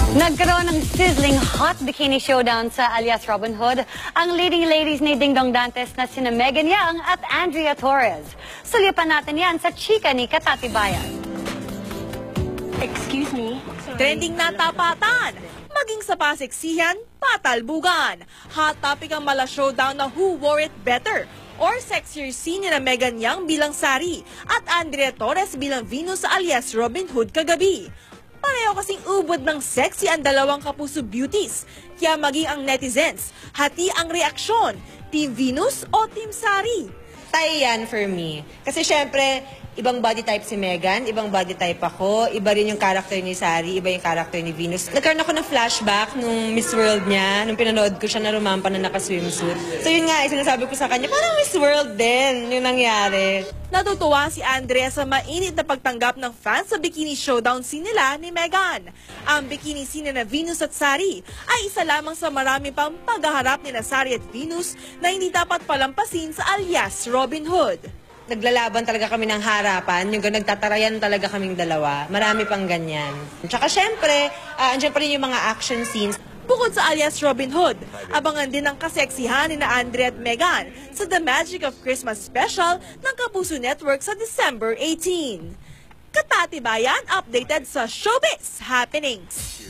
Nagkaroon ng sizzling hot bikini showdown sa alias Robin Hood ang leading ladies ni Ding Dong Dantes na sina Megan Yang at Andrea Torres. Sulipan natin yan sa chika ni Katatibayan. Excuse me? Trending na tapatan, maging sa paseksihan, patalbugan. Hot topic ang mala showdown na who wore it better or sexier scene na Megan Yang bilang Sari at Andrea Torres bilang Venus alias Robin Hood kagabi. Pareho kasing ubod ng sexy ang dalawang kapuso beauties. Kaya maging ang netizens, hati ang reaksyon, Team Venus o Team Sari? Tie yan for me. Kasi syempre, ibang body type si Megan, ibang body type ako, iba rin yung character ni Sari, iba yung character ni Venus. Nagkaroon ako ng flashback nung Miss World niya, nung pinanood ko siya na rumampa na naka-swimsuit. So yun nga, sinasabi ko sa kanya, parang Miss World din yung nangyari. Natutuwa si Andrea sa mainit na pagtanggap ng fans sa bikini showdown scene nila ni Megan. Ang bikini scene na Venus at Sari ay isa lamang sa marami pang paghaharap ni Sari at Venus na hindi dapat palampasin sa alias Robin Hood. Naglalaban talaga kami ng harapan, yung nagtatarayan talaga kaming dalawa. Marami pang ganyan. Tsaka syempre, andyan pa rin yung mga action scenes. Bukod sa alias Robin Hood, abangan din ang kaseksihan ni Andrea at Megan sa The Magic of Christmas Special ng Kapuso Network sa December 18. Katatibayan updated sa Showbiz Happenings.